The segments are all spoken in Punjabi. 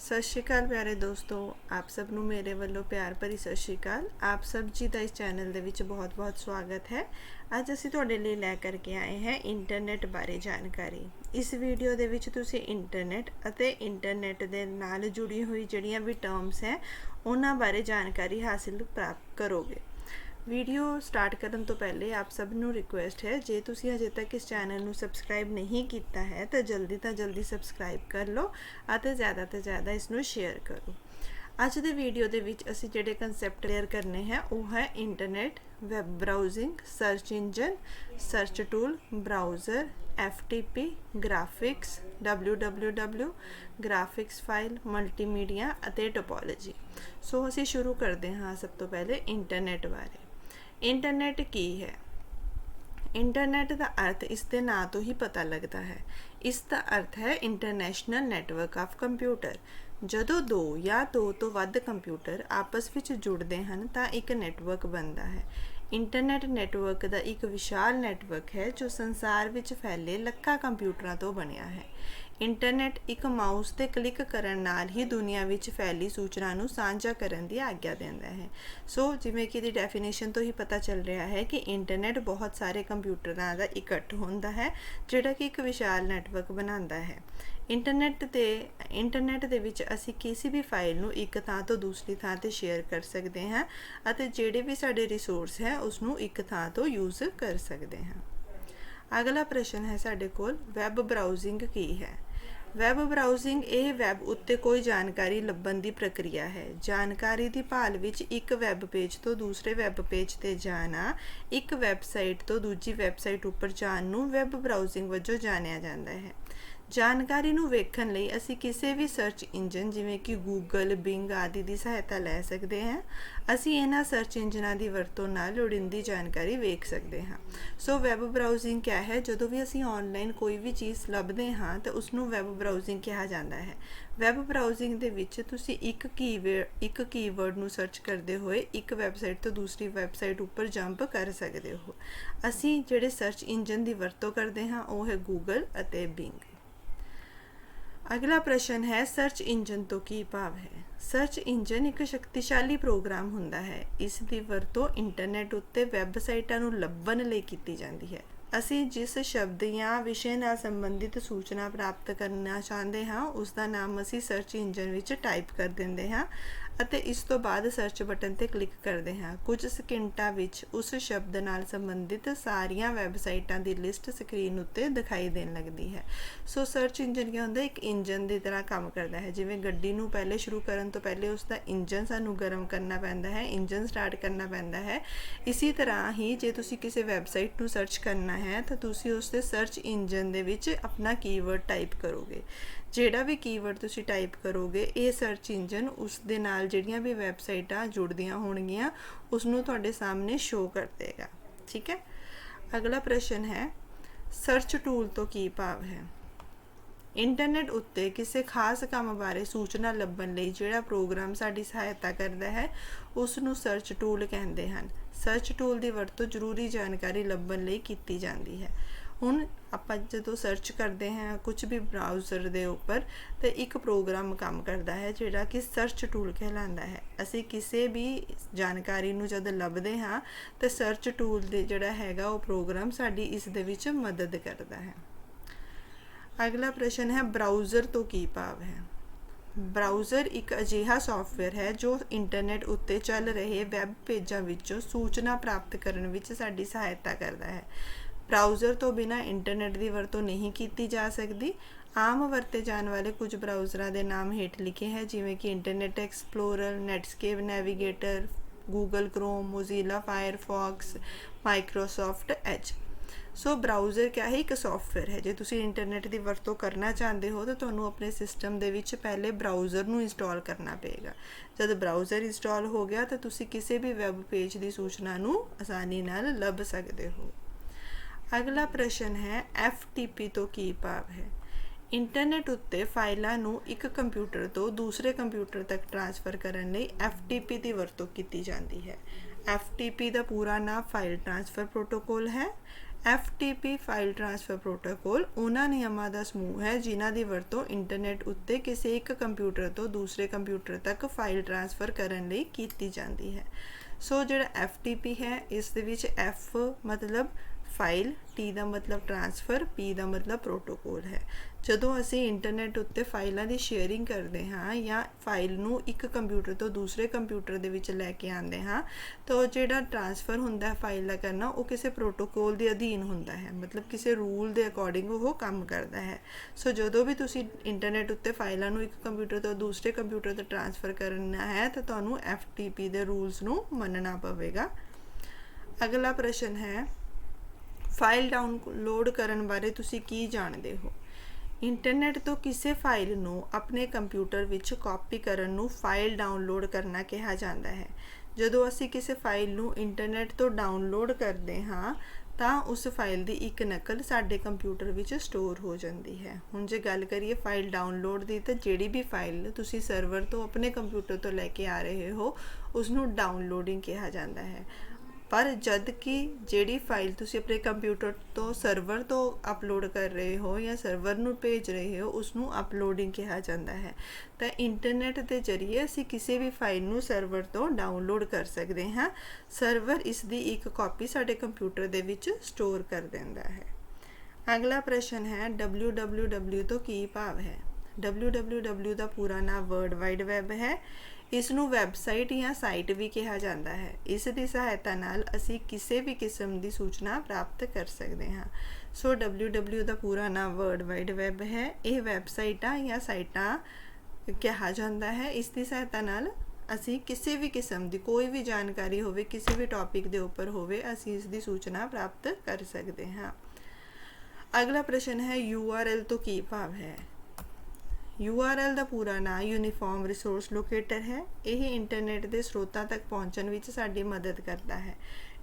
सत श्री अकाल प्यारे दोस्तों, आप सब नू मेरे वालों प्यार भरी सत श्री अकाल। आप सब जी का इस चैनल दे विच बहुत बहुत स्वागत है। अज असीं तुहाडे लई लै करके आए हैं इंटरनेट बारे जानकारी। इस वीडियो दे विच तुसीं इंटरनेट अते इंटरनेट दे नाल जुड़ी हुई जिहड़ियां भी टर्म्स हैं उन्हां बारे जानकारी हासिल प्राप्त करोगे। वीडियो स्टार्ट करने तो पहले आप सब नू रिक्वेस्ट है, जे तुसी अजे तक इस चैनल नू सबसक्राइब नहीं किया है तो जल्दी सबसक्राइब कर लो और ज़्यादा तो ज़्यादा इसनू शेयर करो। अज दे वीडियो दे विच असी जिहड़े कंसैप्ट क्लीयर करने हैं वह है internet, web browsing, search engine, search tool, browser, FTP, graphics, www, graphics file, multimedia अते टोपोलॉजी। सो असी शुरू करते हाँ सब तो पहले इंटरनेट बारे। इंटरनेट की है? इंटरनेट का अर्थ इसके नाम तो ही पता लगता है। इसका अर्थ है इंटरनेशनल नैटवर्क ऑफ कंप्यूटर। जदों दो या दो तो वध कंप्यूटर आपस में जुड़ते हैं तो एक नैटवर्क बनता है। इंटरनेट नैटवर्क का एक विशाल नैटवर्क है जो संसार में फैले लखा कंप्यूटरों तो बनया है। इंटरनेट एक माउस ते क्लिक करन नाल ही दुनिया विच फैली सूचना नूं सांझा करन दी आग्या देंदा है। सो जिवें कि दी डेफिनेशन तो ही पता चल रहा है कि इंटरनेट बहुत सारे कंप्यूटरां दा इकट्ठ होंदा है जिहड़ा कि एक विशाल नैटवर्क बनांदा है। इंटरनेट दे विच असीं किसी भी फाइल नूं एक थां तो दूसरी थां ते शेयर कर सकते हैं अते जिहड़े भी साडे रिसोर्स है उसनूं एक थां तो यूज़ कर सकते हैं। अगला प्रश्न है साडे कोल, वैब ब्राउजिंग की है? वैब ब्राउजिंग ये वैब उत्ते कोई जानकारी लभन की प्रक्रिया है। जानकारी की भाल विच एक वैब पेज तो दूसरे वैब पेज ते जाना, एक वैबसाइट तो दूजी वैबसाइट उपर जाण नूं वैब ब्राउजिंग वजों जानिया जांदा है। जानकारी नूं वेखण लई असीं किसी भी सर्च इंजन जिवें कि गूगल, बिंग आदि की सहायता लै सकते हैं। असीं इन्हां सर्च इंजनां की वरतों नाल लोड़ींदी जानकारी वेख सकते हैं। सो वैब ब्राउजिंग क्या है? जदों भी असीं ऑनलाइन कोई भी चीज़ लभदे हाँ तो उसनूं वैब ब्राउजिंग कहा जाता है। वैब ब्राउजिंग दे विच तुसीं एक कीवर्ड नूं सर्च करते हुए एक वैबसाइट तो दूसरी वैबसाइट उपर जंप कर सकते हो। असीं जिहड़े सर्च इंजन की वरतों करते हाँ वो है गूगल अते बिंग। अगला प्रश्न है, सर्च इंजन तो की भाव है? सर्च इंजन एक शक्तिशाली प्रोग्राम हुंदा है। इस दी वरतों इंटरनेट उत्ते वैबसाइटां नूं लभण लई कीती जांदी है। असीं जिस शब्द या विषय नाल संबंधित सूचना प्राप्त करना चाहते हाँ उसका नाम असीं सर्च इंजन विच टाइप कर देंदे हाँ अते इस तो बाद सर्च बटन ते क्लिक करते हैं। कुछ सकिंटां विच उस शब्द नाल संबंधित सारियां वैबसाइटां दी लिस्ट स्क्रीन उत्ते दिखाई देन लगती है। सो सर्च इंजन क्या होंदा? एक इंजन की तरह काम करता है। जिवें गड्डी नूं पहले शुरू करन तो पहले उसका इंजन सानूं गर्म करना पैंदा है, इंजन स्टार्ट करना पैंदा है। इसी तरह ही जे तुसीं किसी वैबसाइट नूं सर्च करना है तो तुसीं उसके सर्च इंजन दे विच अपना कीवर्ड टाइप करोगे। जिहड़ा भी कीवर्ड तुसीं टाइप करोगे ये सर्च इंजन उस दे नाल जिहड़ियां भी वैबसाइटां जुड़दियां होणगियां उसनूं तुहाडे सामने शो कर देगा। ठीक है। अगला प्रश्न है, सर्च टूल तो की भाव है? इंटरनेट उत्ते किसी खास काम बारे सूचना लभण लई जिहड़ा प्रोग्राम साडी सहायता करता है उसनूं सर्च टूल कहते हैं। सर्च टूल की वरतों जरूरी जानकारी लभण लई कीती जाती है। हुण आपां जदों सर्च करते हैं कुछ भी ब्राउज़र दे उपर तो एक प्रोग्राम काम करता है जिहड़ा कि सर्च टूल कहलाता है। असीं किसी भी जानकारी नूं जद लभदे हाँ तो सर्च टूल दे जिहड़ा हैगा वो प्रोग्राम साडी इस दे विच मदद करता है। अगला प्रश्न है, ब्राउज़र तो की भाव है? ब्राउज़र एक अजिहा सॉफ्टवेयर है जो इंटरनेट उत्ते चल रहे वैब पेजां विचों सूचना प्राप्त करने विच साडी सहायता करता है। ब्राउज़र तो बिना इंटरनेट की वरतों नहीं की जा सकती। आम वरते जाने वाले कुछ ब्राउज़रां दे नाम हेठ लिखे हैं जिवें कि Internet Explorer, Netscape Navigator, Google Chrome, Mozilla Firefox, Microsoft Edge. So browser क्या है? एक सॉफ्टवेयर है। जो तुसीं इंटरनेट की वरतों करना चाहते हो तो तुहानूं अपने सिस्टम दे विच पहले ब्राउज़र नूं इंस्टॉल करना पेगा। जब ब्राउज़र इंस्टॉल हो गया तो तुसीं किसी भी वैब पेज की सूचना नूं आसानी नाल लभ सकते हो। अगला प्रश्न है, FTP तो की भाव है? इंटरनेट उत्ते फाइलों नूं एक कंप्यूटर तो दूसरे कंप्यूटर तक ट्रांसफर करने लई FTP की वरतों की जाती है। FTP का पूरा नाम फाइल ट्रांसफर प्रोटोकॉल है। FTP ਫਾਈਲ ਟ੍ਰਾਂਸਫਰ ਪ੍ਰੋਟੋਕੋਲ ਉਹਨਾਂ ਨਿਯਮਾਂ ਦਾ ਸਮੂਹ ਹੈ ਜਿਨ੍ਹਾਂ ਦੀ ਵਰਤੋਂ ਇੰਟਰਨੈਟ ਉੱਤੇ ਕਿਸੇ ਇੱਕ ਕੰਪਿਊਟਰ ਤੋਂ ਦੂਸਰੇ ਕੰਪਿਊਟਰ ਤੱਕ ਫਾਈਲ ਟ੍ਰਾਂਸਫਰ ਕਰਨ ਲਈ ਕੀਤੀ ਜਾਂਦੀ ਹੈ। ਸੋ ਜਿਹੜਾ FTP ਹੈ ਇਸ ਦੇ ਵਿੱਚ F ਮਤਲਬ ਫਾਈਲ, T ਦਾ ਮਤਲਬ ਟ੍ਰਾਂਸਫਰ, P ਦਾ ਮਤਲਬ ਪ੍ਰੋਟੋਕੋਲ ਹੈ। ਜਦੋਂ ਅਸੀਂ ਇੰਟਰਨੈਟ ਉੱਤੇ ਫਾਈਲਾਂ ਦੀ ਸ਼ੇਅਰਿੰਗ ਕਰਦੇ ਹਾਂ ਜਾਂ ਫਾਈਲ ਨੂੰ ਇੱਕ ਕੰਪਿਊਟਰ ਤੋਂ ਦੂਸਰੇ ਕੰਪਿਊਟਰ ਦੇ ਵਿੱਚ ਲੈ ਕੇ ਆਉਂਦੇ ਹਾਂ ਤਾਂ ਉਹ ਜਿਹੜਾ ਟ੍ਰਾਂਸਫਰ ਹੁੰਦਾ ਹੈ ਫਾਈਲ ਦਾ ਕਰਨਾ, ਉਹ ਕਿਸੇ ਪ੍ਰੋਟੋਕੋਲ ਦੇ ਅਧੀਨ ਹੁੰਦਾ ਹੈ, ਮਤਲਬ ਕਿਸੇ ਰੂਲ ਦੇ ਅਕੋਰਡਿੰਗ ਉਹ ਕੰਮ ਕਰਦਾ ਹੈ। ਸੋ ਜਦੋਂ ਵੀ ਤੁਸੀਂ ਇੰਟਰਨੈਟ ਉੱਤੇ ਫਾਈਲਾਂ ਨੂੰ ਇੱਕ ਕੰਪਿਊਟਰ ਤੋਂ ਦੂਸਰੇ ਕੰਪਿਊਟਰ 'ਤੇ ਟ੍ਰਾਂਸਫਰ ਕਰਨਾ ਹੈ ਤਾਂ ਤੁਹਾਨੂੰ FTP ਦੇ ਰੂਲਸ ਨੂੰ ਮੰਨਣਾ ਪਵੇਗਾ। ਅਗਲਾ ਪ੍ਰਸ਼ਨ ਹੈ, ਫਾਈਲ ਡਾਊਨਲੋਡ ਕਰਨ ਬਾਰੇ ਤੁਸੀਂ ਕੀ ਜਾਣਦੇ ਹੋ? ਇੰਟਰਨੈਟ ਤੋਂ ਕਿਸੇ ਫਾਈਲ ਨੂੰ ਆਪਣੇ ਕੰਪਿਊਟਰ ਵਿੱਚ ਕਾਪੀ ਕਰਨ ਨੂੰ ਫਾਈਲ ਡਾਊਨਲੋਡ ਕਰਨਾ ਕਿਹਾ ਜਾਂਦਾ ਹੈ। ਜਦੋਂ ਅਸੀਂ ਕਿਸੇ ਫਾਈਲ ਨੂੰ ਇੰਟਰਨੈਟ ਤੋਂ ਡਾਊਨਲੋਡ ਕਰਦੇ ਹਾਂ ਤਾਂ ਉਸ ਫਾਈਲ ਦੀ ਇੱਕ ਨਕਲ ਸਾਡੇ ਕੰਪਿਊਟਰ ਵਿੱਚ ਸਟੋਰ ਹੋ ਜਾਂਦੀ ਹੈ। ਹੁਣ ਜੇ ਗੱਲ ਕਰੀਏ ਫਾਈਲ ਡਾਊਨਲੋਡ ਦੀ, ਤਾਂ ਜਿਹੜੀ ਵੀ ਫਾਈਲ ਤੁਸੀਂ ਸਰਵਰ ਤੋਂ ਆਪਣੇ ਕੰਪਿਊਟਰ ਤੋਂ ਲੈ ਕੇ ਆ ਰਹੇ ਹੋ ਉਸ ਨੂੰ ਡਾਊਨਲੋਡਿੰਗ ਕਿਹਾ ਜਾਂਦਾ ਹੈ। ਪਰ ਜਦ ਕਿ ਜਿਹੜੀ ਫਾਈਲ ਤੁਸੀਂ ਆਪਣੇ ਕੰਪਿਊਟਰ ਤੋਂ ਸਰਵਰ ਤੋਂ ਅਪਲੋਡ ਕਰ ਰਹੇ ਹੋ ਜਾਂ ਸਰਵਰ ਨੂੰ ਭੇਜ ਰਹੇ ਹੋ ਉਸ ਨੂੰ ਅਪਲੋਡਿੰਗ ਕਿਹਾ ਜਾਂਦਾ ਹੈ। ਤਾਂ ਇੰਟਰਨੈਟ ਦੇ ਜ਼ਰੀਏ ਅਸੀਂ ਕਿਸੇ ਵੀ ਫਾਈਲ ਨੂੰ ਸਰਵਰ ਤੋਂ ਡਾਊਨਲੋਡ ਕਰ ਸਕਦੇ ਹਾਂ। ਸਰਵਰ ਇਸ ਦੀ ਇੱਕ ਕਾਪੀ ਸਾਡੇ ਕੰਪਿਊਟਰ ਦੇ ਵਿੱਚ ਸਟੋਰ ਕਰ ਦਿੰਦਾ ਹੈ। ਅਗਲਾ ਪ੍ਰਸ਼ਨ ਹੈ, www ਤੋਂ ਕੀ ਭਾਵ ਹੈ? www ਦਾ ਪੂਰਾ ਨਾਮ ਵਰਲਡ ਵਾਈਡ ਵੈਬ ਹੈ। ਇਸ ਨੂੰ ਵੈਬਸਾਈਟ ਜਾਂ ਸਾਈਟ ਵੀ ਕਿਹਾ ਜਾਂਦਾ ਹੈ। ਇਸ ਦੀ ਸਹਾਇਤਾ ਨਾਲ ਅਸੀਂ ਕਿਸੇ ਵੀ ਕਿਸਮ ਦੀ ਸੂਚਨਾ ਪ੍ਰਾਪਤ ਕਰ ਸਕਦੇ ਹਾਂ। ਸੋ www ਦਾ ਪੂਰਾ ਨਾਮ ਵਰਲਡ ਵਾਈਡ ਵੈਬ ਹੈ। ਇਹ ਵੈਬਸਾਈਟਾਂ ਜਾਂ ਸਾਈਟਾਂ ਕਿਹਾ ਜਾਂਦਾ ਹੈ। ਇਸ ਦੀ ਸਹਾਇਤਾ ਨਾਲ ਅਸੀਂ ਕਿਸੇ ਵੀ ਕਿਸਮ ਦੀ ਕੋਈ ਵੀ ਜਾਣਕਾਰੀ ਹੋਵੇ, ਕਿਸੇ ਵੀ ਟੌਪਿਕ ਦੇ ਉੱਪਰ ਹੋਵੇ, ਅਸੀਂ ਇਸ ਦੀ ਸੂਚਨਾ ਪ੍ਰਾਪਤ ਕਰ ਸਕਦੇ ਹਾਂ। ਅਗਲਾ ਪ੍ਰਸ਼ਨ ਹੈ, URL ਤੋਂ ਕੀ ਭਾਵ ਹੈ? URL ਦਾ ਪੂਰਾ ਨਾਮ ਯੂਨੀਫਾਰਮ ਰਿਸੋਰਸ ਲੋਕੇਟਰ ਹੈ। ਇਹ ਇੰਟਰਨੈਟ ਦੇ ਸਰੋਤਾਂ ਤੱਕ ਪਹੁੰਚਣ ਵਿੱਚ ਸਾਡੀ ਮਦਦ ਕਰਦਾ ਹੈ।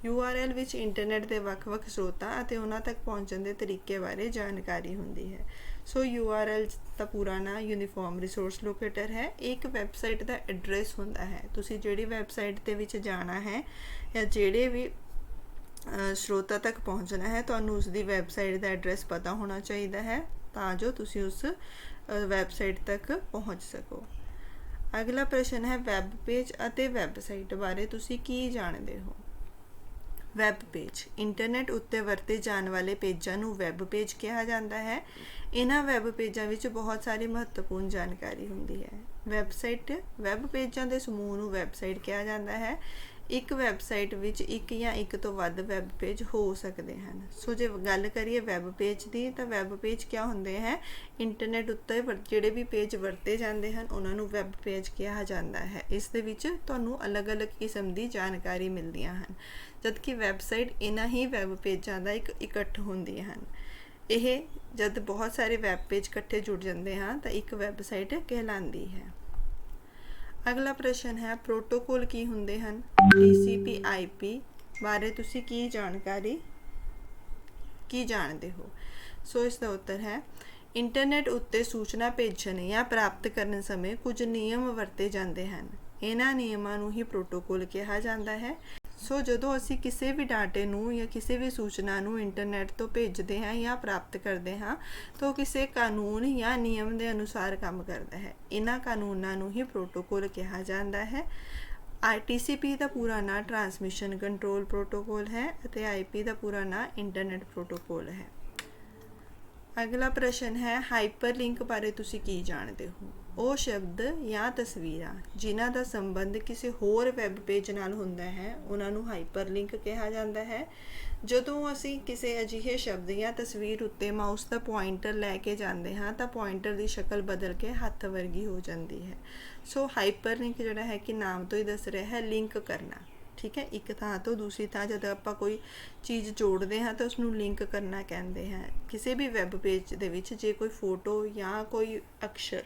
URL ਵਿੱਚ ਇੰਟਰਨੈਟ ਦੇ ਵੱਖ-ਵੱਖ ਸਰੋਤਾਂ ਅਤੇ ਉਹਨਾਂ ਤੱਕ ਪਹੁੰਚਣ ਦੇ ਤਰੀਕੇ ਬਾਰੇ ਜਾਣਕਾਰੀ ਹੁੰਦੀ ਹੈ। ਸੋ URL ਦਾ ਪੂਰਾ ਨਾਮ ਯੂਨੀਫਾਰਮ ਰਿਸੋਰਸ ਲੋਕੇਟਰ ਹੈ। ਇੱਕ ਵੈਬਸਾਈਟ ਦਾ ਐਡਰੈਸ ਹੁੰਦਾ ਹੈ। ਤੁਸੀਂ ਜਿਹੜੀ ਵੈਬਸਾਈਟ ਦੇ ਵਿੱਚ ਜਾਣਾ ਹੈ ਜਾਂ ਜਿਹੜੇ ਵੀ ਸਰੋਤਾਂ ਤੱਕ ਪਹੁੰਚਣਾ ਹੈ, ਤੁਹਾਨੂੰ ਉਸ ਦੀ ਵੈਬਸਾਈਟ ਦਾ ਐਡਰੈਸ ਪਤਾ ਹੋਣਾ ਚਾਹੀਦਾ ਹੈ ਤਾਂ ਜੋ ਤੁਸੀਂ ਉਸ ਵੈਬਸਾਈਟ ਤੱਕ ਪਹੁੰਚ ਸਕੋ। ਅਗਲਾ ਪ੍ਰਸ਼ਨ ਹੈ, ਵੈਬ ਪੇਜ ਅਤੇ ਵੈਬਸਾਈਟ ਬਾਰੇ ਤੁਸੀਂ ਕੀ ਜਾਣਦੇ ਹੋ? ਵੈਬ ਪੇਜ ਇੰਟਰਨੈਟ ਉੱਤੇ ਵਰਤੇ ਜਾਣ ਵਾਲੇ ਪੇਜਾਂ ਨੂੰ ਵੈਬ ਪੇਜ ਕਿਹਾ ਜਾਂਦਾ ਹੈ। ਇਹਨਾਂ ਵੈਬ ਪੇਜਾਂ ਵਿੱਚ ਬਹੁਤ ਸਾਰੀ ਮਹੱਤਵਪੂਰਨ ਜਾਣਕਾਰੀ ਹੁੰਦੀ ਹੈ। ਵੈਬਸਾਈਟ ਵੈਬ ਪੇਜਾਂ ਦੇ ਸਮੂਹ ਨੂੰ ਵੈਬਸਾਈਟ ਕਿਹਾ ਜਾਂਦਾ ਹੈ। ਇੱਕ ਵੈਬਸਾਈਟ ਵਿੱਚ ਇੱਕ ਜਾਂ ਇੱਕ ਤੋਂ ਵੱਧ ਵੈਬ ਪੇਜ ਹੋ ਸਕਦੇ ਹਨ। ਸੋ ਜੇ ਗੱਲ ਕਰੀਏ ਵੈਬ ਪੇਜ ਦੀ, ਤਾਂ ਵੈਬ ਪੇਜ ਕਿਆ ਹੁੰਦੇ ਹੈ? ਇੰਟਰਨੈਟ ਉੱਤੇ ਜਿਹੜੇ ਵੀ ਪੇਜ ਵਰਤੇ ਜਾਂਦੇ ਹਨ ਉਹਨਾਂ ਨੂੰ ਵੈਬ ਪੇਜ ਕਿਹਾ ਜਾਂਦਾ ਹੈ। ਇਸ ਦੇ ਵਿੱਚ ਤੁਹਾਨੂੰ ਅਲੱਗ-ਅਲੱਗ ਕਿਸਮ ਦੀ ਜਾਣਕਾਰੀ ਮਿਲਦੀਆਂ ਹਨ, ਜਦਕਿ ਵੈਬਸਾਈਟ ਇਹਨਾਂ ਹੀ ਵੈਬ ਪੇਜਾਂ ਦਾ ਇੱਕ ਇਕੱਠ ਹੁੰਦੀਆਂ ਹਨ। ਇਹ ਜਦ ਬਹੁਤ ਸਾਰੇ ਵੈਬ ਪੇਜ ਇਕੱਠੇ ਜੁੜ ਜਾਂਦੇ ਹਨ ਤਾਂ ਇੱਕ ਵੈਬਸਾਈਟ ਕਹਿਲਾਉਂਦੀ ਹੈ। ਅਗਲਾ ਪ੍ਰਸ਼ਨ ਹੈ, ਪ੍ਰੋਟੋਕੋਲ ਕੀ ਹੁੰਦੇ ਹਨ? TCP IP ਬਾਰੇ ਤੁਸੀਂ ਕੀ ਜਾਣਦੇ ਹੋ? ਸੋ ਇਸ ਦਾ ਉੱਤਰ ਹੈ, ਇੰਟਰਨੈਟ ਉੱਤੇ ਸੂਚਨਾ ਭੇਜਣ ਜਾਂ ਪ੍ਰਾਪਤ ਕਰਨ ਸਮੇਂ ਕੁਝ ਨਿਯਮ ਵਰਤੇ ਜਾਂਦੇ ਹਨ। ਇਹਨਾਂ ਨਿਯਮਾਂ ਨੂੰ ਹੀ ਪ੍ਰੋਟੋਕੋਲ ਕਿਹਾ ਜਾਂਦਾ ਹੈ। ਸੋ ਜਦੋਂ ਅਸੀਂ ਕਿਸੇ ਵੀ ਡਾਟੇ ਨੂੰ ਜਾਂ ਕਿਸੇ ਵੀ ਸੂਚਨਾ ਨੂੰ ਇੰਟਰਨੈਟ ਤੋਂ ਭੇਜਦੇ ਹਾਂ ਜਾਂ ਪ੍ਰਾਪਤ ਕਰਦੇ ਹਾਂ ਤਾਂ ਉਹ ਕਿਸੇ ਕਾਨੂੰਨ ਜਾਂ ਨਿਯਮ ਦੇ ਅਨੁਸਾਰ ਕੰਮ ਕਰਦਾ ਹੈ। ਇਹਨਾਂ ਕਾਨੂੰਨਾਂ ਨੂੰ ਹੀ ਪ੍ਰੋਟੋਕੋਲ ਕਿਹਾ ਜਾਂਦਾ ਹੈ। TCP ਦਾ ਪੂਰਾ ਨਾਮ ਟ੍ਰਾਂਸਮਿਸ਼ਨ ਕੰਟਰੋਲ ਪ੍ਰੋਟੋਕੋਲ ਹੈ ਅਤੇ IP ਦਾ ਪੂਰਾ ਨਾਮ ਇੰਟਰਨੈਟ ਪ੍ਰੋਟੋਕੋਲ ਹੈ। ਅਗਲਾ ਪ੍ਰਸ਼ਨ ਹੈ, ਹਾਈਪਰਲਿੰਕ ਬਾਰੇ ਤੁਸੀਂ ਕੀ ਜਾਣਦੇ ਹੋ? ਉਹ ਸ਼ਬਦ ਜਾਂ ਤਸਵੀਰਾਂ ਜਿਨ੍ਹਾਂ ਦਾ ਸੰਬੰਧ ਕਿਸੇ ਹੋਰ ਵੈਬ ਪੇਜ ਨਾਲ ਹੁੰਦਾ ਹੈ ਉਹਨਾਂ ਨੂੰ ਹਾਈਪਰਲਿੰਕ ਕਿਹਾ ਜਾਂਦਾ ਹੈ। ਜਦੋਂ ਅਸੀਂ ਕਿਸੇ ਅਜਿਹੇ ਸ਼ਬਦ ਜਾਂ ਤਸਵੀਰ ਉੱਤੇ ਮਾਊਸ ਦਾ ਪੁਆਇੰਟਰ ਲੈ ਕੇ ਜਾਂਦੇ ਹਾਂ ਤਾਂ ਪੁਆਇੰਟਰ ਦੀ ਸ਼ਕਲ ਬਦਲ ਕੇ ਹੱਥ ਵਰਗੀ ਹੋ ਜਾਂਦੀ ਹੈ। ਸੋ ਹਾਈਪਰਲਿੰਕ ਜਿਹੜਾ ਹੈ ਕਿ ਨਾਮ ਤੋਂ ਹੀ ਦੱਸ ਰਿਹਾ ਹੈ, ਲਿੰਕ ਕਰਨਾ। ਠੀਕ ਹੈ, ਇੱਕ ਥਾਂ ਤੋਂ ਦੂਸਰੀ ਥਾਂ ਜਦੋਂ ਆਪਾਂ ਕੋਈ ਚੀਜ਼ ਜੋੜਦੇ ਹਾਂ ਤਾਂ ਉਸਨੂੰ ਲਿੰਕ ਕਰਨਾ ਕਹਿੰਦੇ ਹਾਂ। ਕਿਸੇ ਵੀ ਵੈਬ ਪੇਜ ਦੇ ਵਿੱਚ ਜੇ ਕੋਈ ਫੋਟੋ ਜਾਂ ਕੋਈ ਅਕਸ਼ਰ,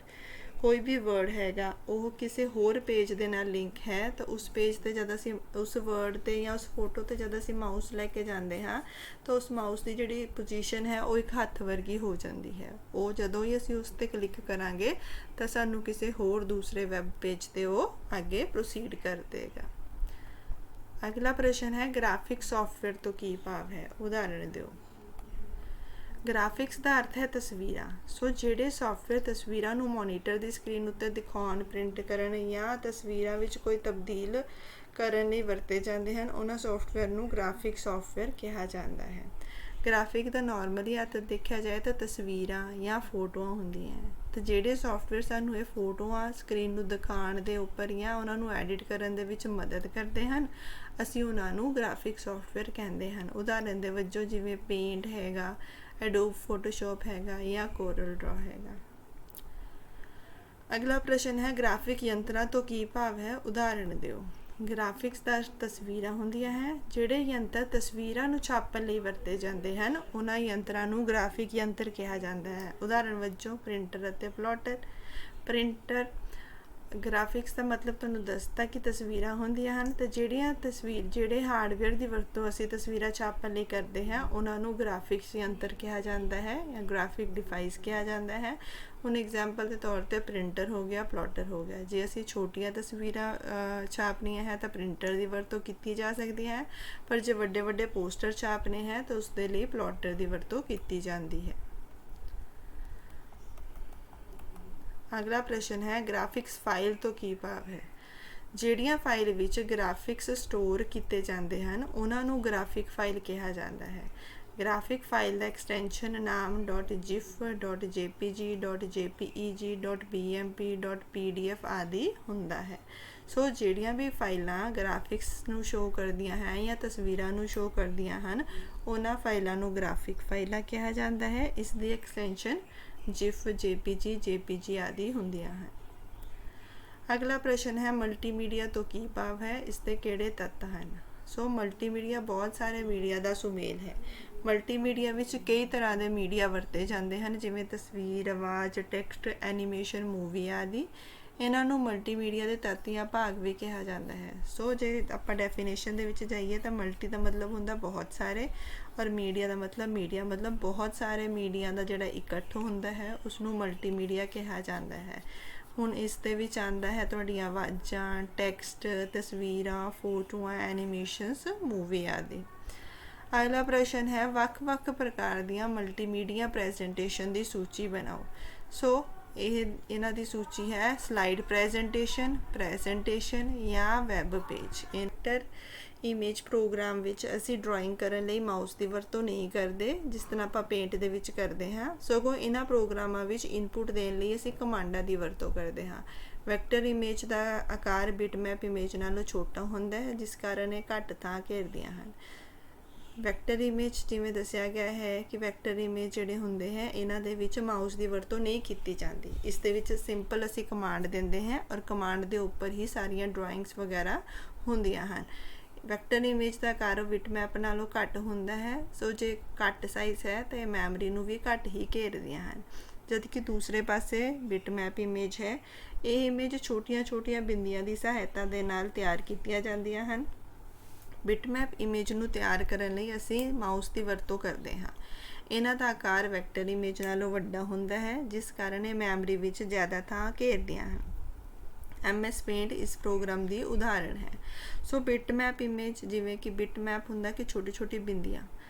ਕੋਈ ਵੀ ਵਰਡ ਹੈਗਾ, ਉਹ ਕਿਸੇ ਹੋਰ ਪੇਜ ਦੇ ਨਾਲ ਲਿੰਕ ਹੈ ਤਾਂ ਉਸ ਪੇਜ 'ਤੇ ਜਦ ਅਸੀਂ ਉਸ ਵਰਡ 'ਤੇ ਜਾਂ ਉਸ ਫੋਟੋ 'ਤੇ ਜਦ ਅਸੀਂ ਮਾਊਸ ਲੈ ਕੇ ਜਾਂਦੇ ਹਾਂ ਤਾਂ ਉਸ ਮਾਊਸ ਦੀ ਜਿਹੜੀ ਪੋਜੀਸ਼ਨ ਹੈ ਉਹ ਇੱਕ ਹੱਥ ਵਰਗੀ ਹੋ ਜਾਂਦੀ ਹੈ। ਉਹ ਜਦੋਂ ਹੀ ਅਸੀਂ ਉਸ 'ਤੇ ਕਲਿੱਕ ਕਰਾਂਗੇ ਤਾਂ ਸਾਨੂੰ ਕਿਸੇ ਹੋਰ ਦੂਸਰੇ ਵੈਬ ਪੇਜ 'ਤੇ ਉਹ ਅੱਗੇ ਪ੍ਰੋਸੀਡ ਕਰ ਦੇਗਾ। ਅਗਲਾ ਪ੍ਰਸ਼ਨ ਹੈ, ਗ੍ਰਾਫਿਕ ਸੌਫਟਵੇਅਰ ਤੋਂ ਕੀ ਭਾਵ ਹੈ? ਉਦਾਹਰਣ ਦਿਓ। ਗ੍ਰਾਫਿਕਸ ਦਾ ਅਰਥ ਹੈ ਤਸਵੀਰਾਂ। ਸੋ ਜਿਹੜੇ ਸੌਫਟਵੇਅਰ ਤਸਵੀਰਾਂ ਨੂੰ ਮੋਨੀਟਰ ਦੀ ਸਕਰੀਨ ਉੱਤੇ ਦਿਖਾਉਣ, ਪ੍ਰਿੰਟ ਕਰਨ ਜਾਂ ਤਸਵੀਰਾਂ ਵਿੱਚ ਕੋਈ ਤਬਦੀਲ ਕਰਨ ਲਈ ਵਰਤੇ ਜਾਂਦੇ ਹਨ, ਉਹਨਾਂ ਸੌਫਟਵੇਅਰ ਨੂੰ ਗ੍ਰਾਫਿਕ ਸੌਫਟਵੇਅਰ ਕਿਹਾ ਜਾਂਦਾ ਹੈ। ਗ੍ਰਾਫਿਕ ਦਾ ਨਾਰਮਲੀ ਅਰਥ ਦੇਖਿਆ ਜਾਏ ਤਾਂ ਤਸਵੀਰਾਂ ਜਾਂ ਫੋਟੋਆਂ ਹੁੰਦੀਆਂ ਹੈ, ਤੇ ਜਿਹੜੇ ਸੌਫਟਵੇਅਰ ਸਾਨੂੰ ਇਹ ਫੋਟੋਆਂ ਸਕਰੀਨ ਨੂੰ ਦਿਖਾਉਣ ਦੇ ਉੱਪਰ ਜਾਂ ਉਹਨਾਂ ਨੂੰ ਐਡਿਟ ਕਰਨ ਦੇ ਵਿੱਚ ਮਦਦ ਕਰਦੇ ਹਨ, ਅਸੀਂ ਉਹਨਾਂ ਨੂੰ ਗ੍ਰਾਫਿਕ ਸੌਫਟਵੇਅਰ ਕਹਿੰਦੇ ਹਨ। ਉਦਾਹਰਨ ਦੇ ਵਜੋਂ ਜਿਵੇਂ ਪੇਂਟ ਹੈਗਾ, ਐਡੋਬ ਫੋਟੋਸ਼ਾਪ ਹੈਗਾ ਜਾਂ ਕੋਰਲ ਡਰਾ ਹੈਗਾ। ਅਗਲਾ ਪ੍ਰਸ਼ਨ ਹੈ ਗ੍ਰਾਫਿਕ ਯੰਤਰਾਂ ਤੋਂ ਕੀ ਭਾਵ ਹੈ, ਉਦਾਹਰਣ ਦਿਓ। ਗ੍ਰਾਫਿਕਸ ਦਾ ਤਸਵੀਰਾਂ ਹੁੰਦੀਆਂ ਹੈ। ਜਿਹੜੇ ਯੰਤਰ ਤਸਵੀਰਾਂ ਨੂੰ ਛਾਪਣ ਲਈ ਵਰਤੇ ਜਾਂਦੇ ਹਨ, ਉਹਨਾਂ ਯੰਤਰਾਂ ਨੂੰ ਗ੍ਰਾਫਿਕ ਯੰਤਰ ਕਿਹਾ ਜਾਂਦਾ ਹੈ। ਉਦਾਹਰਣ ਵਜੋਂ ਪ੍ਰਿੰਟਰ ਅਤੇ ਪਲੋਟਰ। ਪ੍ਰਿੰਟਰ ਗ੍ਰਾਫਿਕਸ ਦਾ ਮਤਲਬ ਤੁਹਾਨੂੰ ਦੱਸਤਾ ਕਿ ਤਸਵੀਰਾਂ ਹੁੰਦੀਆਂ ਹਨ, ਤੇ ਜਿਹੜੇ ਹਾਰਡਵੇਅਰ ਦੀ ਵਰਤੋਂ ਅਸੀਂ ਤਸਵੀਰਾਂ ਛਾਪਣ ਲਈ ਕਰਦੇ ਹਾਂ, ਉਹਨਾਂ ਨੂੰ ਗ੍ਰਾਫਿਕਸ ਯੰਤਰ ਕਿਹਾ ਜਾਂਦਾ ਹੈ ਜਾਂ ਗ੍ਰਾਫਿਕ ਡਿਵਾਈਸ ਕਿਹਾ ਜਾਂਦਾ ਹੈ। ਹੁਣ ਐਗਜ਼ਾਮਪਲ ਦੇ ਤੌਰ ਤੇ ਪ੍ਰਿੰਟਰ ਹੋ ਗਿਆ, ਪਲੋਟਰ ਹੋ ਗਿਆ। ਜੇ ਅਸੀਂ ਛੋਟੀਆਂ ਤਸਵੀਰਾਂ ਛਾਪਣੀਆਂ ਹੈ ਤਾਂ ਪ੍ਰਿੰਟਰ ਦੀ ਵਰਤੋਂ ਕੀਤੀ ਜਾ ਸਕਦੀ ਹੈ, ਪਰ ਜੇ ਵੱਡੇ ਵੱਡੇ ਪੋਸਟਰ ਛਾਪਣੇ ਹੈ ਤਾਂ ਉਸ ਦੇ ਲਈ ਪਲੋਟਰ ਦੀ ਵਰਤੋਂ ਕੀਤੀ ਜਾਂਦੀ ਹੈ। ਅਗਲਾ ਪ੍ਰਸ਼ਨ ਹੈ ਗ੍ਰਾਫਿਕਸ ਫਾਈਲ ਤੋਂ ਕੀ ਭਾਵ ਹੈ। ਜਿਹੜੀਆਂ ਫਾਈਲ ਵਿੱਚ ਗ੍ਰਾਫਿਕਸ ਸਟੋਰ ਕੀਤੇ ਜਾਂਦੇ ਹਨ, ਉਹਨਾਂ ਨੂੰ ਗ੍ਰਾਫਿਕ ਫਾਈਲ ਕਿਹਾ ਜਾਂਦਾ ਹੈ। ਗ੍ਰਾਫਿਕ ਫਾਈਲ ਦਾ ਐਕਸਟੈਂਸ਼ਨ ਨਾਮ .gif, .jpg, .jpeg, .bmp, .pdf ਆਦਿ ਹੁੰਦਾ ਹੈ। ਸੋ ਜਿਹੜੀਆਂ ਵੀ ਫਾਈਲਾਂ ਗ੍ਰਾਫਿਕਸ ਨੂੰ ਸ਼ੋ ਕਰਦੀਆਂ ਹੈ ਜਾਂ ਤਸਵੀਰਾਂ ਨੂੰ ਸ਼ੋ ਕਰਦੀਆਂ ਹਨ, ਉਹਨਾਂ ਫਾਈਲਾਂ ਨੂੰ ਗ੍ਰਾਫਿਕ ਫਾਈਲਾਂ ਕਿਹਾ ਜਾਂਦਾ ਹੈ। ਇਸ ਦੀ ਐਕਸਟੈਂਸ਼ਨ GIF, JPG, JPG ਆਦਿ ਹੁੰਦੀਆਂ ਹਨ। ਅਗਲਾ ਪ੍ਰਸ਼ਨ ਹੈ ਮਲਟੀਮੀਡੀਆ ਤੋਂ ਕੀ ਭਾਵ ਹੈ, ਇਸ ਦੇ ਕਿਹੜੇ ਤੱਤ ਹਨ। ਸੋ ਮਲਟੀਮੀਡੀਆ ਬਹੁਤ ਸਾਰੇ ਮੀਡੀਆ ਦਾ ਸੁਮੇਲ ਹੈ। ਮਲਟੀਮੀਡੀਆ ਵਿੱਚ ਕਈ ਤਰ੍ਹਾਂ ਦੇ ਮੀਡੀਆ ਵਰਤੇ ਜਾਂਦੇ ਹਨ, ਜਿਵੇਂ ਤਸਵੀਰ, ਆਵਾਜ਼, ਟੈਕਸਟ, ਐਨੀਮੇਸ਼ਨ, ਮੂਵੀ ਆਦਿ। ਇਹਨਾਂ ਨੂੰ ਮਲਟੀਮੀਡੀਆ ਦੇ ਤੱਤ ਜਾਂ ਭਾਗ ਵੀ ਕਿਹਾ ਜਾਂਦਾ ਹੈ। ਸੋ ਜੇ ਆਪਾਂ ਡੈਫੀਨੇਸ਼ਨ ਦੇ ਵਿੱਚ ਜਾਈਏ ਤਾਂ ਮਲਟੀ ਦਾ ਮਤਲਬ ਹੁੰਦਾ ਬਹੁਤ ਸਾਰੇ, ਔਰ ਮੀਡੀਆ ਦਾ ਮਤਲਬ ਬਹੁਤ ਸਾਰੇ ਮੀਡੀਆ ਦਾ ਜਿਹੜਾ ਇਕੱਠ ਹੁੰਦਾ ਹੈ, ਉਸ ਨੂੰ ਮਲਟੀਮੀਡੀਆ ਕਿਹਾ ਜਾਂਦਾ ਹੈ। ਹੁਣ ਇਸ ਦੇ ਵਿੱਚ ਆਉਂਦਾ ਹੈ ਤੁਹਾਡੀਆਂ ਆਵਾਜ਼ਾਂ, ਟੈਕਸਟ, ਤਸਵੀਰਾਂ, ਫੋਟੋਆਂ, ਐਨੀਮੇਸ਼ਨਸ, ਮੂਵੀ ਆਦਿ। ਅਗਲਾ ਪ੍ਰਸ਼ਨ ਹੈ ਵੱਖ-ਵੱਖ ਪ੍ਰਕਾਰ ਦੀਆਂ ਮਲਟੀਮੀਡੀਆ ਪ੍ਰੈਜੈਂਟੇਸ਼ਨ ਦੀ ਸੂਚੀ ਬਣਾਓ। ਸੋ ਇਹਨਾਂ ਦੀ ਸੂਚੀ ਹੈ ਸਲਾਈਡ ਪ੍ਰੈਜੈਂਟੇਸ਼ਨ ਜਾਂ web page. Inter image program ਵਿੱਚ ਅਸੀਂ ਡਰਾਇੰਗ ਕਰਨ ਲਈ ਮਾਊਸ ਦੀ ਵਰਤੋਂ ਨਹੀਂ ਕਰਦੇ, ਜਿਸ ਤਰ੍ਹਾਂ ਆਪਾਂ ਪੇਂਟ ਦੇ ਵਿੱਚ ਕਰਦੇ ਹਾਂ, ਸਗੋਂ ਇਹਨਾਂ ਪ੍ਰੋਗਰਾਮਾਂ ਵਿੱਚ ਇਨਪੁਟ ਦੇਣ ਲਈ ਅਸੀਂ ਕਮਾਂਡਾਂ ਦੀ ਵਰਤੋਂ ਕਰਦੇ ਹਾਂ। ਵੈਕਟਰ ਇਮੇਜ ਦਾ ਆਕਾਰ ਬਿਟਮੈਪ ਇਮੇਜ ਨਾਲੋਂ ਛੋਟਾ ਹੁੰਦਾ ਹੈ, ਜਿਸ ਕਾਰਨ ਇਹ ਘੱਟ ਥਾਂ ਘੇਰਦੀਆਂ ਹਨ। ਵੈਕਟਰ ਇਮੇਜ ਜਿਵੇਂ ਦੱਸਿਆ ਗਿਆ ਹੈ ਕਿ ਵੈਕਟਰ ਇਮੇਜ ਜਿਹੜੇ ਹੁੰਦੇ ਹੈ, ਇਹਨਾਂ ਦੇ ਵਿੱਚ ਮਾਊਸ ਦੀ ਵਰਤੋਂ ਨਹੀਂ ਕੀਤੀ ਜਾਂਦੀ। ਇਸ ਦੇ ਵਿੱਚ ਸਿੰਪਲ ਅਸੀਂ ਕਮਾਂਡ ਦਿੰਦੇ ਹਾਂ ਔਰ ਕਮਾਂਡ ਦੇ ਉੱਪਰ ਹੀ ਸਾਰੀਆਂ ਡਰਾਇੰਗਸ ਵਗੈਰਾ ਹੁੰਦੀਆਂ ਹਨ। ਵੈਕਟਰ ਇਮੇਜ ਦਾ ਆਕਾਰ ਬਿਟਮੈਪ ਨਾਲੋਂ ਘੱਟ ਹੁੰਦਾ ਹੈ, ਸੋ ਜੇ ਘੱਟ ਸਾਈਜ਼ ਹੈ ਤਾਂ ਇਹ ਮੈਮਰੀ ਨੂੰ ਵੀ ਘੱਟ ਹੀ ਘੇਰਦੀਆਂ ਹਨ। ਜਦ ਕਿ ਦੂਸਰੇ ਪਾਸੇ ਬਿਟਮੈਪ ਇਮੇਜ ਹੈ, ਇਹ ਇਮੇਜ ਛੋਟੀਆਂ-ਛੋਟੀਆਂ ਬਿੰਦੀਆਂ ਦੀ ਸਹਾਇਤਾ ਦੇ ਨਾਲ ਤਿਆਰ ਕੀਤੀਆਂ ਜਾਂਦੀਆਂ ਹਨ। ਬਿਟਮੈਪ ਇਮੇਜ ਨੂੰ ਤਿਆਰ ਕਰਨ ਲਈ ਅਸੀਂ ਮਾਊਸ ਦੀ ਵਰਤੋਂ ਕਰਦੇ ਹਾਂ। ਇਹਨਾਂ ਦਾ ਆਕਾਰ ਵੈਕਟਰ ਇਮੇਜ ਨਾਲੋਂ ਵੱਡਾ ਹੁੰਦਾ ਹੈ, ਜਿਸ ਕਾਰਨ ਇਹ ਮੈਮਰੀ ਵਿੱਚ ਜ਼ਿਆਦਾ ਥਾਂ ਘੇਰਦੀਆਂ ਹਨ। MS ਪੇਂਟ ਇਸ ਪ੍ਰੋਗਰਾਮ ਦੀ ਉਦਾਹਰਣ ਹੈ। ਸੋ ਬਿਟਮੈਪ ਇਮੇਜ, ਜਿਵੇਂ ਕਿ ਬਿਟਮੈਪ ਹੁੰਦਾ ਕਿ ਛੋਟੀ-ਛੋਟੀ ਬਿੰਦੀਆਂ,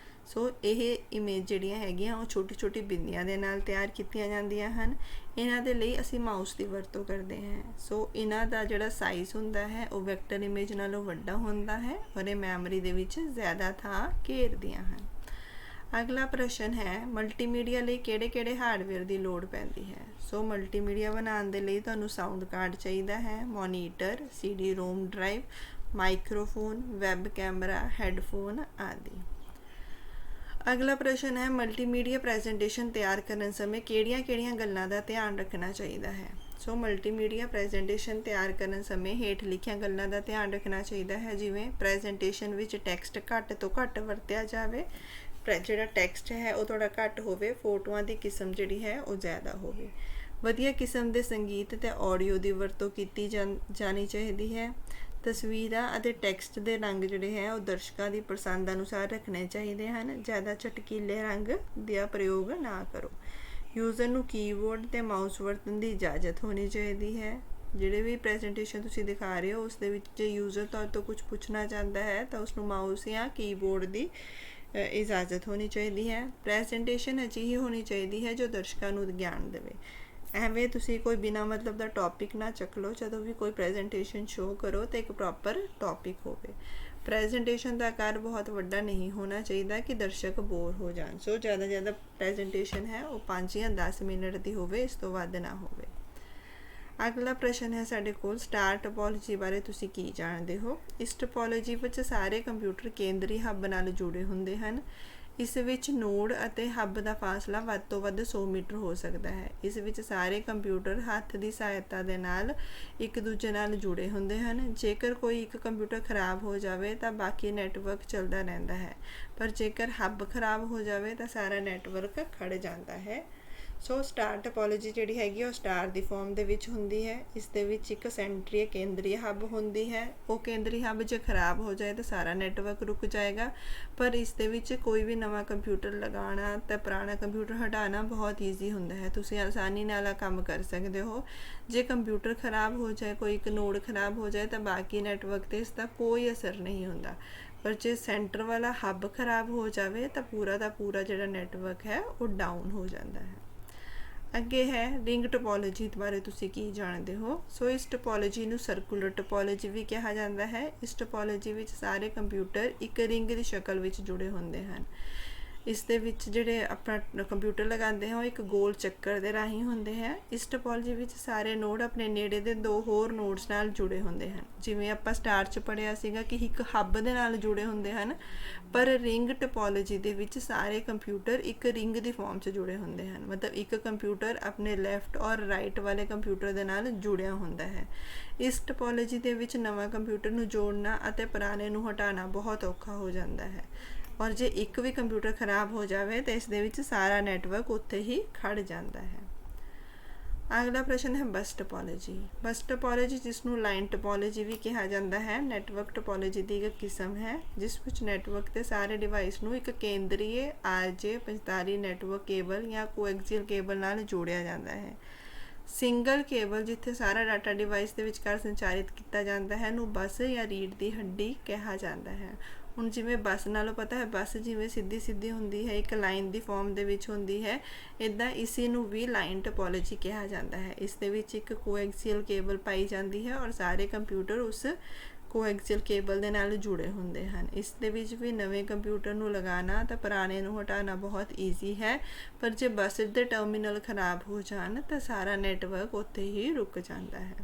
ਸੋ ਇਹ ਇਮੇਜ ਜਿਹੜੀਆਂ ਹੈਗੀਆਂ ਉਹ ਛੋਟੀ-ਛੋਟੀ ਬਿੰਦੀਆਂ ਦੇ ਨਾਲ ਤਿਆਰ ਕੀਤੀਆਂ ਜਾਂਦੀਆਂ ਹਨ। ਇਹਨਾਂ ਦੇ ਲਈ ਅਸੀਂ ਮਾਊਸ ਦੀ ਵਰਤੋਂ ਕਰਦੇ ਹਾਂ। ਸੋ ਇਹਨਾਂ ਦਾ ਜਿਹੜਾ ਸਾਈਜ਼ ਹੁੰਦਾ ਹੈ ਉਹ ਵੈਕਟਰ ਇਮੇਜ ਨਾਲੋਂ ਵੱਡਾ ਹੁੰਦਾ ਹੈ ਔਰ ਇਹ ਮੈਮਰੀ ਦੇ ਵਿੱਚ ਜ਼ਿਆਦਾ ਥਾਂ ਘੇਰਦੀਆਂ ਹਨ। ਅਗਲਾ ਪ੍ਰਸ਼ਨ ਹੈ ਮਲਟੀਮੀਡੀਆ ਲਈ ਕਿਹੜੇ-ਕਿਹੜੇ ਹਾਰਡਵੇਅਰ ਦੀ ਲੋੜ ਪੈਂਦੀ ਹੈ। ਸੋ ਮਲਟੀਮੀਡੀਆ ਬਣਾਉਣ ਦੇ ਲਈ ਤੁਹਾਨੂੰ ਸਾਊਂਡ ਕਾਰਡ ਚਾਹੀਦਾ ਹੈ, monitor, CD-ROM drive, microphone, web camera, headphone ਆਦਿ। ਅਗਲਾ ਪ੍ਰਸ਼ਨ ਹੈ ਮਲਟੀਮੀਡੀਆ ਪ੍ਰੈਜੈਂਟੇਸ਼ਨ ਤਿਆਰ ਕਰਨ ਸਮੇਂ ਕਿਹੜੀਆਂ-ਕਿਹੜੀਆਂ ਗੱਲਾਂ ਦਾ ਧਿਆਨ ਰੱਖਣਾ ਚਾਹੀਦਾ ਹੈ। ਸੋ ਮਲਟੀਮੀਡੀਆ ਪ੍ਰੈਜੈਂਟੇਸ਼ਨ ਤਿਆਰ ਕਰਨ ਸਮੇਂ ਹੇਠ ਲਿਖੀਆਂ ਗੱਲਾਂ ਦਾ ਧਿਆਨ ਰੱਖਣਾ ਚਾਹੀਦਾ ਹੈ, ਜਿਵੇਂ ਪ੍ਰੈਜੈਂਟੇਸ਼ਨ ਵਿੱਚ ਟੈਕਸਟ ਘੱਟ ਤੋਂ ਘੱਟ ਵਰਤਿਆ ਜਾਵੇ, ਜਿਹੜਾ ਟੈਕਸਟ ਹੈ ਉਹ ਥੋੜਾ ਘੱਟ ਹੋਵੇ, ਫੋਟੋਆਂ ਦੀ ਕਿਸਮ ਜਿਹੜੀ ਹੈ ਉਹ ਜ਼ਿਆਦਾ ਹੋਵੇ, ਵਧੀਆ ਕਿਸਮ ਦੇ ਸੰਗੀਤ ਤੇ ਆਡੀਓ ਦੀ ਵਰਤੋਂ ਕੀਤੀ ਜਾਣੀ ਚਾਹੀਦੀ ਹੈ। ਤਸਵੀਰਾਂ ਅਤੇ ਟੈਕਸਟ ਦੇ ਰੰਗ ਜਿਹੜੇ ਹੈ ਉਹ ਦਰਸ਼ਕਾਂ ਦੀ ਪਸੰਦ ਅਨੁਸਾਰ ਰੱਖਣੇ ਚਾਹੀਦੇ ਹਨ। ਜ਼ਿਆਦਾ ਚਟਕੀਲੇ ਰੰਗ ਦਾ ਪ੍ਰਯੋਗ ਨਾ ਕਰੋ। ਯੂਜ਼ਰ ਨੂੰ ਕੀਬੋਰਡ ਤੇ ਮਾਊਸ ਵਰਤਣ ਦੀ ਇਜਾਜ਼ਤ ਹੋਣੀ ਚਾਹੀਦੀ ਹੈ। ਜਿਹੜੇ ਵੀ ਪ੍ਰੈਜੈਂਟੇਸ਼ਨ ਤੁਸੀਂ ਦਿਖਾ ਰਹੇ ਹੋ ਉਸ ਦੇ ਵਿੱਚ ਜੇ ਯੂਜ਼ਰ ਤੁਹਾਡੇ ਤੋਂ ਕੁਝ ਪੁੱਛਣਾ ਚਾਹੁੰਦਾ ਹੈ ਤਾਂ ਉਸਨੂੰ ਮਾਊਸ ਜਾਂ ਕੀਬੋਰਡ ਦੀ ਇਜਾਜ਼ਤ ਹੋਣੀ ਚਾਹੀਦੀ ਹੈ। ਪ੍ਰੈਜੈਂਟੇਸ਼ਨ ਅਜਿਹੀ ਹੋਣੀ ਚਾਹੀਦੀ ਹੈ ਜੋ ਦਰਸ਼ਕਾਂ ਨੂੰ ਗਿਆਨ ਦੇਵੇ। ਐਵੇਂ ਤੁਸੀਂ ਕੋਈ ਬਿਨਾਂ ਮਤਲਬ ਦਾ ਟੌਪਿਕ ਨਾ ਚੱਕ ਲਓ। ਜਦੋਂ ਵੀ ਕੋਈ ਪ੍ਰੈਜੈਂਟੇਸ਼ਨ ਸ਼ੋਅ ਕਰੋ ਤਾਂ ਇੱਕ ਪ੍ਰੋਪਰ ਟੌਪਿਕ ਹੋਵੇ। ਪ੍ਰੈਜੈਂਟੇਸ਼ਨ ਦਾ ਆਕਾਰ ਬਹੁਤ ਵੱਡਾ ਨਹੀਂ ਹੋਣਾ ਚਾਹੀਦਾ ਕਿ ਦਰਸ਼ਕ ਬੋਰ ਹੋ ਜਾਣ। ਸੋ ਜ਼ਿਆਦਾ ਪ੍ਰੈਜੈਂਟੇਸ਼ਨ ਹੈ ਉਹ 5 ਜਾਂ 10 ਮਿੰਟ ਦੀ ਹੋਵੇ, ਇਸ ਤੋਂ ਵੱਧ ਨਾ ਹੋਵੇ। ਅਗਲਾ ਪ੍ਰਸ਼ਨ ਹੈ ਸਾਡੇ ਕੋਲ, ਸਟਾਰ ਟੋਪੋਲੋਜੀ ਬਾਰੇ ਤੁਸੀਂ ਕੀ ਜਾਣਦੇ ਹੋ? ਇਸ ਟੋਪੋਲੋਜੀ ਵਿੱਚ ਸਾਰੇ ਕੰਪਿਊਟਰ ਕੇਂਦਰੀ ਹੱਬ ਨਾਲ ਜੁੜੇ ਹੁੰਦੇ ਹਨ। ਇਸ ਵਿੱਚ ਨੋਡ ਅਤੇ ਹੱਬ ਦਾ ਫਾਸਲਾ ਵੱਧ ਤੋਂ ਵੱਧ 100 ਮੀਟਰ ਹੋ ਸਕਦਾ ਹੈ। ਇਸ ਵਿੱਚ ਸਾਰੇ ਕੰਪਿਊਟਰ ਹੱਥ ਦੀ ਸਹਾਇਤਾ ਦੇ ਨਾਲ ਇੱਕ ਦੂਜੇ ਨਾਲ ਜੁੜੇ ਹੁੰਦੇ ਹਨ। ਜੇਕਰ ਕੋਈ ਇੱਕ ਕੰਪਿਊਟਰ ਖਰਾਬ ਹੋ ਜਾਵੇ ਤਾਂ ਬਾਕੀ ਨੈਟਵਰਕ ਚੱਲਦਾ ਰਹਿੰਦਾ ਹੈ, ਪਰ ਜੇਕਰ ਹੱਬ ਖਰਾਬ ਹੋ ਜਾਵੇ ਤਾਂ ਸਾਰਾ ਨੈਟਵਰਕ ਖੜ ਜਾਂਦਾ ਹੈ। ਸੋ ਸਟਾਰ ਟੋਪੋਲੋਜੀ ਜਿਹੜੀ ਹੈਗੀ ਉਹ ਸਟਾਰ ਦੀ ਫਾਰਮ ਦੇ ਵਿੱਚ ਹੁੰਦੀ ਹੈ। ਇਸ ਦੇ ਵਿੱਚ ਇੱਕ ਸੈਂਟਰੀ ਕੇਂਦਰੀ ਹੱਬ ਹੁੰਦੀ ਹੈ। ਉਹ ਕੇਂਦਰੀ ਹੱਬ ਜੇ ਖਰਾਬ ਹੋ ਜਾਏ ਤਾਂ ਸਾਰਾ ਨੈਟਵਰਕ ਰੁਕ ਜਾਏਗਾ। ਪਰ ਇਸ ਦੇ ਵਿੱਚ ਕੋਈ ਵੀ ਨਵਾਂ ਕੰਪਿਊਟਰ ਲਗਾਉਣਾ ਤੇ ਪੁਰਾਣਾ ਕੰਪਿਊਟਰ ਹਟਾਉਣਾ ਬਹੁਤ ਈਜ਼ੀ ਹੁੰਦਾ ਹੈ। ਤੁਸੀਂ ਆਸਾਨੀ ਨਾਲ ਕੰਮ ਕਰ ਸਕਦੇ ਹੋ। ਜੇ ਕੰਪਿਊਟਰ ਖਰਾਬ ਹੋ ਜਾਏ, ਕੋਈ ਇੱਕ ਨੋਡ ਖਰਾਬ ਹੋ ਜਾਏ ਤਾਂ ਬਾਕੀ ਨੈਟਵਰਕ 'ਤੇ ਇਸ ਦਾ ਕੋਈ ਅਸਰ ਨਹੀਂ ਹੁੰਦਾ। ਪਰ ਜੇ ਸੈਂਟਰ ਵਾਲਾ ਹੱਬ ਖਰਾਬ ਹੋ ਜਾਵੇ ਤਾਂ ਪੂਰਾ ਦਾ ਪੂਰਾ ਜਿਹੜਾ ਨੈਟਵਰਕ ਹੈ ਉਹ ਡਾਊਨ ਹੋ ਜਾਂਦਾ ਹੈ। ਅੱਗੇ ਹੈ ਰਿੰਗ ਟੋਪੋਲੋਜੀ ਬਾਰੇ ਤੁਸੀਂ ਕੀ ਜਾਣਦੇ ਹੋ? ਸੋ ਇਸ ਟੋਪੋਲੋਜੀ ਨੂੰ ਸਰਕੂਲਰ ਟੋਪੋਲੋਜੀ ਵੀ ਕਿਹਾ ਜਾਂਦਾ ਹੈ। ਇਸ ਟੋਪੋਲੋਜੀ ਵਿੱਚ ਸਾਰੇ ਕੰਪਿਊਟਰ ਇੱਕ ਰਿੰਗ ਦੀ ਸ਼ਕਲ ਵਿੱਚ ਜੁੜੇ ਹੁੰਦੇ ਹਨ। ਇਸ ਦੇ ਵਿੱਚ ਜਿਹੜੇ ਆਪਣਾ ਕੰਪਿਊਟਰ ਲਗਾਉਂਦੇ ਹਾਂ ਉਹ ਇੱਕ ਗੋਲ ਚੱਕਰ ਦੇ ਰਾਹੀਂ ਹੁੰਦੇ ਹੈ। ਇਸ ਟੋਪੋਲੋਜੀ ਵਿੱਚ ਸਾਰੇ ਨੋਡ ਆਪਣੇ ਨੇੜੇ ਦੇ 2 ਹੋਰ ਨੋਡਸ ਨਾਲ ਜੁੜੇ ਹੁੰਦੇ ਹਨ। ਜਿਵੇਂ ਆਪਾਂ ਸਟਾਰ 'ਚ ਪੜ੍ਹਿਆ ਸੀਗਾ ਕਿ ਇੱਕ ਹੱਬ ਦੇ ਨਾਲ ਜੁੜੇ ਹੁੰਦੇ ਹਨ, ਪਰ ਰਿੰਗ ਟੋਪੋਲੋਜੀ ਦੇ ਵਿੱਚ ਸਾਰੇ ਕੰਪਿਊਟਰ ਇੱਕ ਰਿੰਗ ਦੀ ਫਾਰਮ 'ਚ ਜੁੜੇ ਹੁੰਦੇ ਹਨ। ਮਤਲਬ ਇੱਕ ਕੰਪਿਊਟਰ ਆਪਣੇ ਲੈਫਟ ਔਰ ਰਾਈਟ ਵਾਲੇ ਕੰਪਿਊਟਰ ਦੇ ਨਾਲ ਜੁੜਿਆ ਹੁੰਦਾ ਹੈ। ਇਸ ਟੋਪੋਲੋਜੀ ਦੇ ਵਿੱਚ ਨਵਾਂ ਕੰਪਿਊਟਰ ਨੂੰ ਜੋੜਨਾ ਅਤੇ ਪੁਰਾਣੇ ਨੂੰ ਹਟਾਉਣਾ ਬਹੁਤ ਔਖਾ ਹੋ ਜਾਂਦਾ ਹੈ। ਔਰ ਜੇ ਇੱਕ ਵੀ ਕੰਪਿਊਟਰ ਖਰਾਬ ਹੋ ਜਾਵੇ ਤਾਂ ਇਸ ਦੇ ਵਿੱਚ ਸਾਰਾ ਨੈਟਵਰਕ ਉੱਥੇ ਹੀ ਖੜ ਜਾਂਦਾ ਹੈ। ਅਗਲਾ ਪ੍ਰਸ਼ਨ ਹੈ ਬਸ ਟੋਪੋਲੋਜੀ। ਬਸ ਟੋਪੋਲੋਜੀ, ਜਿਸ ਨੂੰ ਲਾਈਨ ਟੋਪੋਲੋਜੀ ਵੀ ਕਿਹਾ ਜਾਂਦਾ ਹੈ, ਨੈਟਵਰਕ ਟੋਪੋਲੋਜੀ ਦੀ ਇੱਕ ਕਿਸਮ ਹੈ ਜਿਸ ਵਿੱਚ ਨੈਟਵਰਕ ਦੇ ਸਾਰੇ ਡਿਵਾਈਸ ਨੂੰ ਇੱਕ ਕੇਂਦਰੀ RJ45 ਨੈਟਵਰਕ ਕੇਬਲ ਜਾਂ ਕੋਐਕਸੀਅਲ ਕੇਬਲ ਨਾਲ ਜੋੜਿਆ ਜਾਂਦਾ ਹੈ। ਸਿੰਗਲ ਕੇਬਲ ਜਿੱਥੇ ਸਾਰਾ ਡਾਟਾ ਡਿਵਾਈਸ ਦੇ ਵਿਚਕਾਰ ਸੰਚਾਰਿਤ ਕੀਤਾ ਜਾਂਦਾ ਹੈ ਨੂੰ ਬੱਸ ਜਾਂ ਰੀੜ ਦੀ ਹੱਡੀ ਕਿਹਾ ਜਾਂਦਾ ਹੈ। ਹੁਣ ਜਿਵੇਂ ਬੱਸ ਨਾਲੋਂ ਪਤਾ ਹੈ, ਬੱਸ ਜਿਵੇਂ ਸਿੱਧੀ ਹੁੰਦੀ ਹੈ, ਇੱਕ ਲਾਈਨ ਦੀ ਫਾਰਮ ਦੇ ਵਿੱਚ ਹੁੰਦੀ ਹੈ, ਇੱਦਾਂ ਇਸੇ ਨੂੰ ਵੀ ਲਾਈਨ ਟੋਪੋਲੋਜੀ ਕਿਹਾ ਜਾਂਦਾ ਹੈ। ਇਸ ਦੇ ਵਿੱਚ ਇੱਕ ਕੋਐਕਸੀਅਲ ਕੇਬਲ ਪਾਈ ਜਾਂਦੀ ਹੈ ਔਰ ਸਾਰੇ ਕੰਪਿਊਟਰ ਉਸ ਕੋਐਕਸੀਅਲ ਕੇਬਲ ਦੇ ਨਾਲ ਜੁੜੇ ਹੁੰਦੇ ਹਨ। ਇਸ ਦੇ ਵਿੱਚ ਵੀ ਨਵੇਂ ਕੰਪਿਊਟਰ ਨੂੰ ਲਗਾਉਣਾ ਤਾਂ ਪੁਰਾਣੇ ਨੂੰ ਹਟਾਉਣਾ ਬਹੁਤ ਈਜ਼ੀ ਹੈ, ਪਰ ਜੇ ਬੱਸ ਦੇ ਟਰਮੀਨਲ ਖਰਾਬ ਹੋ ਜਾਣ ਤਾਂ ਸਾਰਾ ਨੈਟਵਰਕ ਉੱਥੇ ਹੀ ਰੁਕ ਜਾਂਦਾ ਹੈ।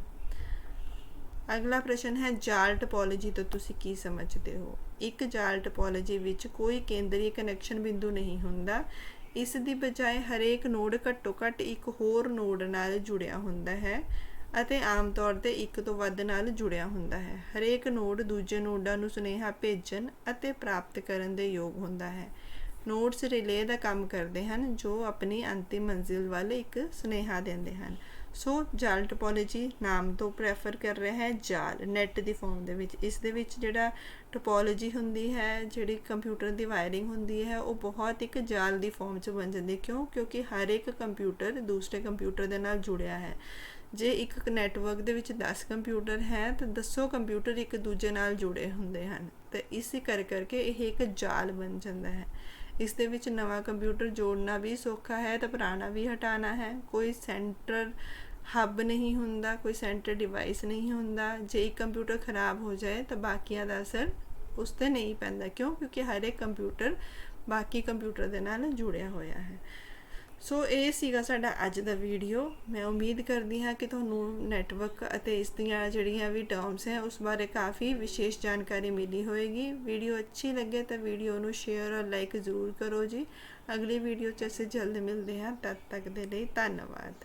ਅਗਲਾ ਪ੍ਰਸ਼ਨ ਹੈ ਜਾਲ ਟੋਪੋਲੋਜੀ ਤੋਂ ਤੁਸੀਂ ਕੀ ਸਮਝਦੇ ਹੋ? ਇੱਕ ਜਾਲ ਟੋਪੋਲੋਜੀ ਵਿੱਚ ਕੋਈ ਕੇਂਦਰੀ ਕਨੈਕਸ਼ਨ ਬਿੰਦੂ ਨਹੀਂ ਹੁੰਦਾ। ਇਸ ਦੀ ਬਜਾਏ ਹਰੇਕ ਨੋਡ ਘੱਟੋ ਘੱਟ ਇੱਕ ਹੋਰ ਨੋਡ ਨਾਲ ਜੁੜਿਆ ਹੁੰਦਾ ਹੈ ਅਤੇ ਆਮ ਤੌਰ 'ਤੇ ਇੱਕ ਤੋਂ ਵੱਧ ਨਾਲ ਜੁੜਿਆ ਹੁੰਦਾ ਹੈ। ਹਰੇਕ ਨੋਡ ਦੂਜੇ ਨੋਡਾਂ ਨੂੰ ਸੁਨੇਹਾ ਭੇਜਣ ਅਤੇ ਪ੍ਰਾਪਤ ਕਰਨ ਦੇ ਯੋਗ ਹੁੰਦਾ ਹੈ। ਨੋਡਸ ਰਿਲੇ ਦਾ ਕੰਮ ਕਰਦੇ ਹਨ ਜੋ ਆਪਣੀ ਅੰਤਿਮ ਮੰਜ਼ਿਲ ਵੱਲ ਇੱਕ ਸੁਨੇਹਾ ਦਿੰਦੇ ਹਨ। ਸੋ ਜਾਲ ਟੋਪੋਲੋਜੀ ਨਾਮ ਤੋਂ ਪ੍ਰੈਫਰ ਕਰ ਰਿਹਾ ਹੈ ਜਾਲ, ਨੈੱਟ ਦੀ ਫਾਰਮ ਦੇ ਵਿੱਚ। ਇਸ ਦੇ ਵਿੱਚ ਜਿਹੜਾ ਟੋਪੋਲੋਜੀ ਹੁੰਦੀ ਹੈ, ਜਿਹੜੀ ਕੰਪਿਊਟਰ ਦੀ ਵਾਇਰਿੰਗ ਹੁੰਦੀ ਹੈ, ਉਹ ਬਹੁਤ ਇੱਕ ਜਾਲ ਦੀ ਫਾਰਮ 'ਚ ਬਣ ਜਾਂਦੀ। ਕਿਉਂਕਿ ਹਰ ਇੱਕ ਕੰਪਿਊਟਰ ਦੂਸਰੇ ਕੰਪਿਊਟਰ ਦੇ ਨਾਲ ਜੁੜਿਆ ਹੈ। ਜੇ ਇੱਕ ਨੈਟਵਰਕ ਦੇ ਵਿੱਚ 10 ਕੰਪਿਊਟਰ ਹੈ ਤਾਂ 10 ਕੰਪਿਊਟਰ ਇੱਕ ਦੂਜੇ ਨਾਲ ਜੁੜੇ ਹੁੰਦੇ ਹਨ, ਤੇ ਇਸੇ ਕਰਕੇ ਇਹ ਇੱਕ ਜਾਲ ਬਣ ਜਾਂਦਾ ਹੈ। ਇਸ ਦੇ ਵਿੱਚ ਨਵਾਂ ਕੰਪਿਊਟਰ ਜੋੜਨਾ ਵੀ ਸੌਖਾ ਹੈ ਤਾਂ ਪੁਰਾਣਾ ਵੀ ਹਟਾਉਣਾ ਹੈ। ਕੋਈ ਸੈਂਟਰ ਹੱਬ ਨਹੀਂ ਹੁੰਦਾ, ਕੋਈ ਸੈਂਟਰ ਡਿਵਾਈਸ ਨਹੀਂ ਹੁੰਦਾ। ਜੇ ਇੱਕ ਕੰਪਿਊਟਰ ਖਰਾਬ ਹੋ ਜਾਏ ਤਾਂ ਬਾਕੀਆਂ ਦਾ ਅਸਰ ਉਸ 'ਤੇ ਨਹੀਂ ਪੈਂਦਾ। ਕਿਉਂਕਿ ਹਰ ਇੱਕ ਕੰਪਿਊਟਰ ਬਾਕੀ ਕੰਪਿਊਟਰ ਦੇ ਨਾਲ ਜੁੜਿਆ ਹੋਇਆ ਹੈ। ਸੋ ਇਹ ਸੀਗਾ ਸਾਡਾ ਅੱਜ ਦਾ ਵੀਡੀਓ। ਮੈਂ ਉਮੀਦ ਕਰਦੀ ਹਾਂ ਕਿ ਤੁਹਾਨੂੰ ਨੈਟਵਰਕ ਅਤੇ ਇਸ ਦੀਆਂ ਜਿਹੜੀਆਂ ਵੀ ਟਰਮਸ ਹੈ ਉਸ ਬਾਰੇ ਕਾਫੀ ਵਿਸ਼ੇਸ਼ ਜਾਣਕਾਰੀ ਮਿਲੀ ਹੋਏਗੀ। ਵੀਡੀਓ ਅੱਛੀ ਲੱਗੇ ਤਾਂ ਵੀਡੀਓ ਨੂੰ ਸ਼ੇਅਰ ਔਰ ਲਾਈਕ ਜ਼ਰੂਰ ਕਰੋ ਜੀ। ਅਗਲੀ ਵੀਡੀਓ 'ਚ ਅਸੀਂ ਜਲਦ ਮਿਲਦੇ ਹਾਂ। ਤਦ ਤੱਕ ਦੇ ਲਈ ਧੰਨਵਾਦ।